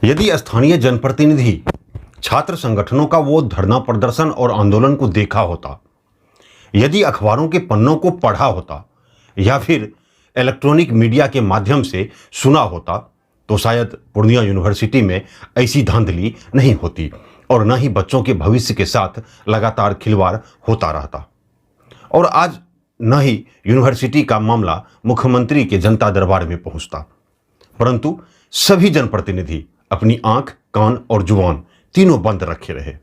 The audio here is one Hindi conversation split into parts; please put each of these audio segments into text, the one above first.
यदि स्थानीय जनप्रतिनिधि छात्र संगठनों का वो धरना प्रदर्शन और आंदोलन को देखा होता, यदि अखबारों के पन्नों को पढ़ा होता या फिर इलेक्ट्रॉनिक मीडिया के माध्यम से सुना होता, तो शायद पूर्णिया यूनिवर्सिटी में ऐसी धांधली नहीं होती और न ही बच्चों के भविष्य के साथ लगातार खिलवाड़ होता रहता। और आज न ही यूनिवर्सिटी का मामला मुख्यमंत्री के जनता दरबार में पहुंचता, परंतु सभी जनप्रतिनिधि अपनी आंख, कान और जुबान तीनों बंद रखे रहे।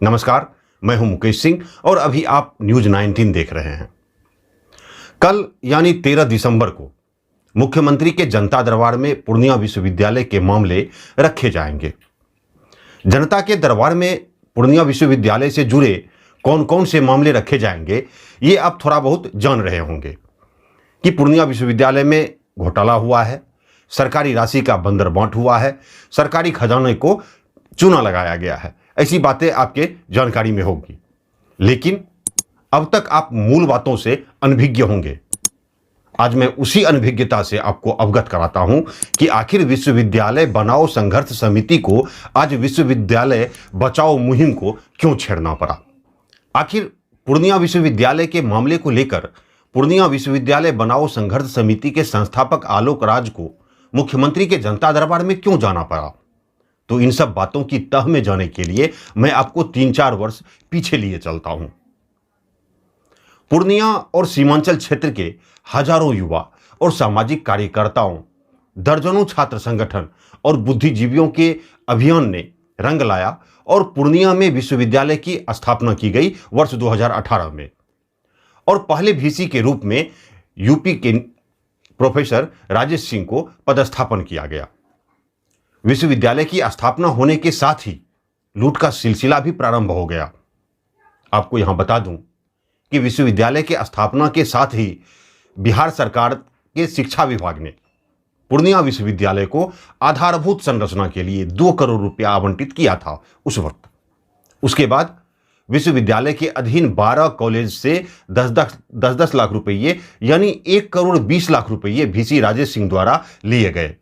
नमस्कार, मैं हूं मुकेश सिंह और अभी आप न्यूज 19 देख रहे हैं। कल यानी 13 दिसंबर को मुख्यमंत्री के जनता दरबार में पूर्णिया विश्वविद्यालय के मामले रखे जाएंगे। जनता के दरबार में पूर्णिया विश्वविद्यालय से जुड़े कौन कौन से मामले रखे जाएंगे, ये आप थोड़ा बहुत जान रहे होंगे कि पूर्णिया विश्वविद्यालय में घोटाला हुआ है, सरकारी राशि का बंदरबांट हुआ है, सरकारी खजाने को चूना लगाया गया है। ऐसी बातें आपके जानकारी में होगी, लेकिन अब तक आप मूल बातों से अनभिज्ञ होंगे। आज मैं उसी अनभिज्ञता से आपको अवगत कराता हूं कि आखिर विश्वविद्यालय बनाओ संघर्ष समिति को आज विश्वविद्यालय बचाओ मुहिम को क्यों छेड़ना पड़ा। आखिर पूर्णिया विश्वविद्यालय के मामले को लेकर पूर्णिया विश्वविद्यालय बनाओ संघर्ष समिति के संस्थापक आलोक राज को मुख्यमंत्री के जनता दरबार में क्यों जाना पड़ा। तो इन सब बातों की तह में जाने के लिए मैं आपको 3-4 वर्ष पीछे लिए चलता हूं। पूर्णिया और सीमांचल क्षेत्र के हजारों युवा और सामाजिक कार्यकर्ताओं, दर्जनों छात्र संगठन और बुद्धिजीवियों के अभियान ने रंग लाया और पूर्णिया में विश्वविद्यालय की स्थापना की गई वर्ष 2018 में। और पहले वीसी के रूप में यूपी के प्रोफेसर राजेश सिंह को पदस्थापन किया गया। विश्वविद्यालय की स्थापना होने के साथ ही लूट का सिलसिला भी प्रारंभ हो गया। आपको यहां बता दूं कि विश्वविद्यालय के स्थापना के साथ ही बिहार सरकार के शिक्षा विभाग ने पूर्णिया विश्वविद्यालय को आधारभूत संरचना के लिए 2 करोड़ रुपया आवंटित किया था उस वक्त। उसके बाद विश्वविद्यालय के अधीन 12 कॉलेज से 10-10 लाख रुपये यानी 1 करोड़ 20 लाख रुपये वीसी राजेश सिंह द्वारा लिए गए।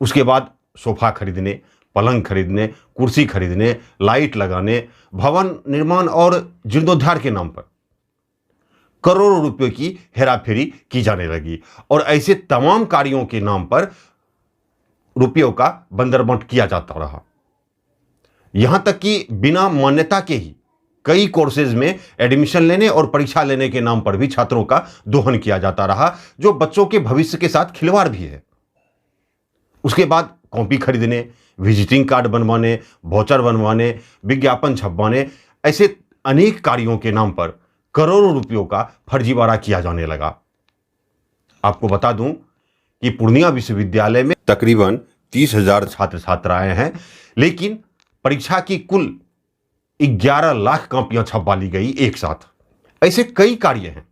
उसके बाद सोफा खरीदने, पलंग खरीदने, कुर्सी खरीदने, लाइट लगाने, भवन निर्माण और जीर्णोद्धार के नाम पर करोड़ों रुपयों की हेराफेरी की जाने लगी और ऐसे तमाम कार्यों के नाम पर रुपयों का बंदरबांट किया जाता रहा। यहां तक कि बिना मान्यता के ही कई कोर्सेज में एडमिशन लेने और परीक्षा लेने के नाम पर भी छात्रों का दोहन किया जाता रहा, जो बच्चों के भविष्य के साथ खिलवाड़ भी है। उसके बाद कॉपी खरीदने, विजिटिंग कार्ड बनवाने, वाउचर बनवाने, विज्ञापन छपवाने, ऐसे अनेक कार्यों के नाम पर करोड़ों रुपयों का फर्जीवाड़ा किया जाने लगा। आपको बता दूं कि पूर्णिया विश्वविद्यालय में तकरीबन 30,000 छात्र छात्राएं हैं, लेकिन परीक्षा की कुल 11 लाख कॉपियां छपवा ली गई एक साथ। ऐसे कई कार्य हैं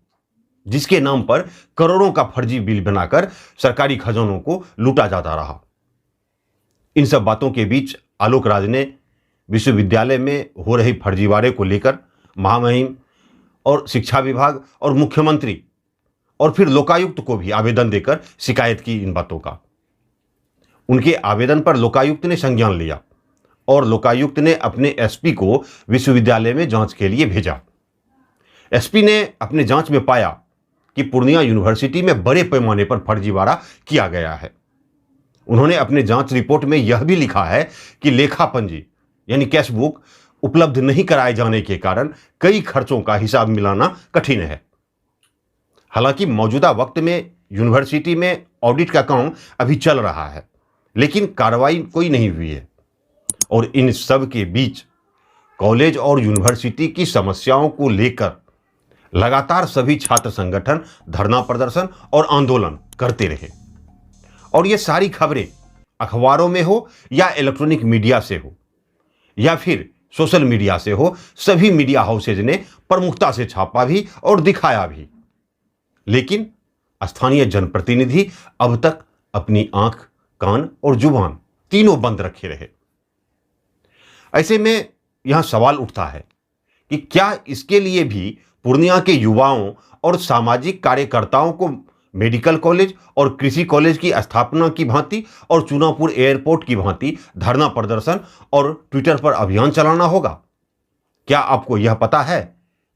जिसके नाम पर करोड़ों का फर्जी बिल बनाकर सरकारी खजानों को लूटा जाता रहा। इन सब बातों के बीच आलोक राज ने विश्वविद्यालय में हो रहे फर्जीवाड़े को लेकर महामहिम और शिक्षा विभाग और मुख्यमंत्री और फिर लोकायुक्त को भी आवेदन देकर शिकायत की इन बातों का। उनके आवेदन पर लोकायुक्त ने संज्ञान लिया और लोकायुक्त ने अपने एसपी को विश्वविद्यालय में जांच के लिए भेजा। एसपी ने अपने जांच में पाया कि पूर्णिया यूनिवर्सिटी में बड़े पैमाने पर फर्जीवाड़ा किया गया है। उन्होंने अपने जांच रिपोर्ट में यह भी लिखा है कि लेखा पंजी यानी कैश बुक उपलब्ध नहीं कराए जाने के कारण कई खर्चों का हिसाब मिलाना कठिन है। हालांकि मौजूदा वक्त में यूनिवर्सिटी में ऑडिट का काम अभी चल रहा है, लेकिन कार्रवाई कोई नहीं हुई है। और इन सब के बीच कॉलेज और यूनिवर्सिटी की समस्याओं को लेकर लगातार सभी छात्र संगठन धरना प्रदर्शन और आंदोलन करते रहे। और ये सारी खबरें अखबारों में हो या इलेक्ट्रॉनिक मीडिया से हो या फिर सोशल मीडिया से हो, सभी मीडिया हाउसेज ने प्रमुखता से छापा भी और दिखाया भी, लेकिन स्थानीय जनप्रतिनिधि अब तक अपनी आंख, कान और जुबान तीनों बंद रखे रहे। ऐसे में यहां सवाल उठता है कि क्या इसके लिए भी पूर्णिया के युवाओं और सामाजिक कार्यकर्ताओं को मेडिकल कॉलेज और कृषि कॉलेज की स्थापना की भांति और चुनापुर एयरपोर्ट की भांति धरना प्रदर्शन और ट्विटर पर अभियान चलाना होगा? क्या आपको यह पता है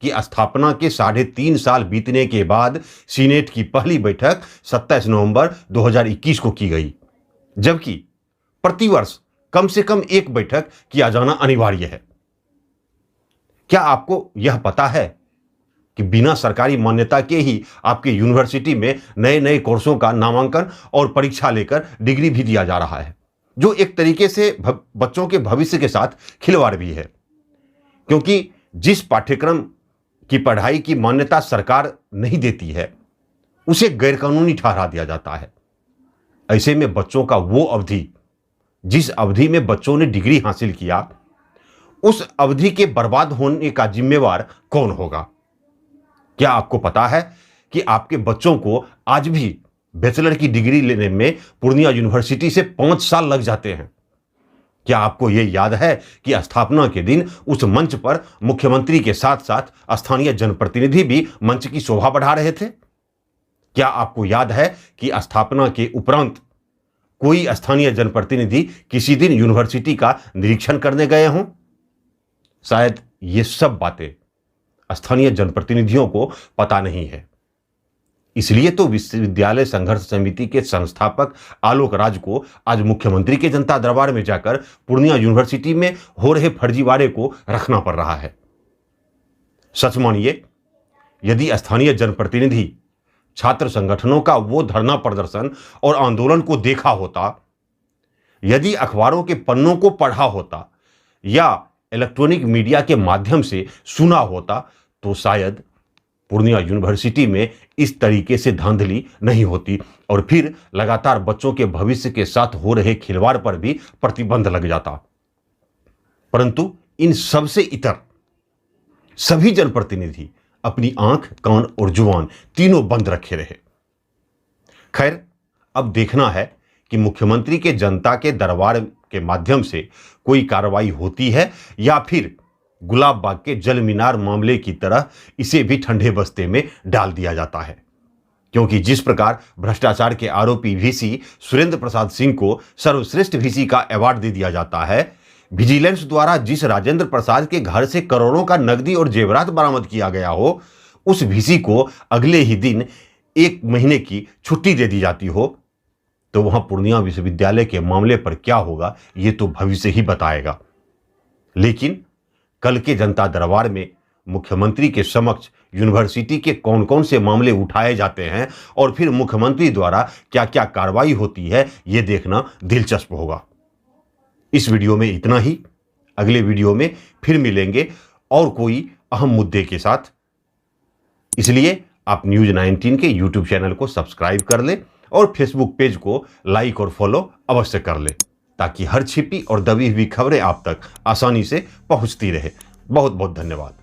कि स्थापना के 3.5 साल बीतने के बाद सीनेट की पहली बैठक 27 नवंबर 2021 को की गई, जबकि प्रतिवर्ष कम से कम एक बैठक किया जाना अनिवार्य है? क्या आपको यह पता है कि बिना सरकारी मान्यता के ही आपके यूनिवर्सिटी में नए नए कोर्सों का नामांकन और परीक्षा लेकर डिग्री भी दिया जा रहा है, जो एक तरीके से बच्चों के भविष्य के साथ खिलवाड़ भी है, क्योंकि जिस पाठ्यक्रम की पढ़ाई की मान्यता सरकार नहीं देती है उसे गैरकानूनी ठहरा दिया जाता है। ऐसे में बच्चों का वो अवधि, जिस अवधि में बच्चों ने डिग्री हासिल किया, उस अवधि के बर्बाद होने का जिम्मेवार कौन होगा? क्या आपको पता है कि आपके बच्चों को आज भी बैचलर की डिग्री लेने में पूर्णिया यूनिवर्सिटी से 5 साल लग जाते हैं? क्या आपको यह याद है कि स्थापना के दिन उस मंच पर मुख्यमंत्री के साथ साथ स्थानीय जनप्रतिनिधि भी मंच की शोभा बढ़ा रहे थे? क्या आपको याद है कि स्थापना के उपरांत कोई स्थानीय जनप्रतिनिधि किसी दिन यूनिवर्सिटी का निरीक्षण करने गए हों? शायद ये सब बातें स्थानीय जनप्रतिनिधियों को पता नहीं है। इसलिए तो विश्वविद्यालय संघर्ष समिति के संस्थापक आलोक राज को आज मुख्यमंत्री के जनता दरबार में जाकर पूर्णिया यूनिवर्सिटी में हो रहे फर्जीवाड़े को रखना पड़ रहा है। सच मानिए, यदि स्थानीय जनप्रतिनिधि छात्र संगठनों का वो धरना प्रदर्शन और आंदोलन को देखा होता, यदि अखबारों के पन्नों को पढ़ा होता या इलेक्ट्रॉनिक मीडिया के माध्यम से सुना होता, तो शायद पूर्णिया यूनिवर्सिटी में इस तरीके से धांधली नहीं होती और फिर लगातार बच्चों के भविष्य के साथ हो रहे खिलवाड़ पर भी प्रतिबंध लग जाता। परंतु इन सबसे इतर सभी जनप्रतिनिधि अपनी आंख, कान और जुबान तीनों बंद रखे रहे। खैर, अब देखना है कि मुख्यमंत्री के जनता के दरबार के माध्यम से कोई कार्रवाई होती है या फिर गुलाब बाग के जल मीनार मामले की तरह इसे भी ठंडे बस्ते में डाल दिया जाता है। क्योंकि जिस प्रकार भ्रष्टाचार के आरोपी वीसी सुरेंद्र प्रसाद सिंह को सर्वश्रेष्ठ वीसी का अवार्ड दे दिया जाता है, विजिलेंस द्वारा जिस राजेंद्र प्रसाद के घर से करोड़ों का नकदी और जेवरात बरामद किया गया हो, उस वीसी को अगले ही दिन 1 महीने की छुट्टी दे दी जाती हो, तो वहां पूर्णिया विश्वविद्यालय के मामले पर क्या होगा ये तो भविष्य ही बताएगा। लेकिन कल के जनता दरबार में मुख्यमंत्री के समक्ष यूनिवर्सिटी के कौन कौन से मामले उठाए जाते हैं और फिर मुख्यमंत्री द्वारा क्या क्या कार्रवाई होती है, ये देखना दिलचस्प होगा। इस वीडियो में इतना ही। अगले वीडियो में फिर मिलेंगे और कोई अहम मुद्दे के साथ। इसलिए आप न्यूज़ 19 के यूट्यूब चैनल को सब्सक्राइब कर लें और फेसबुक पेज को लाइक और फॉलो अवश्य कर लें, ताकि हर छिपी और दबी हुई खबरें आप तक आसानी से पहुंचती रहे। बहुत बहुत धन्यवाद।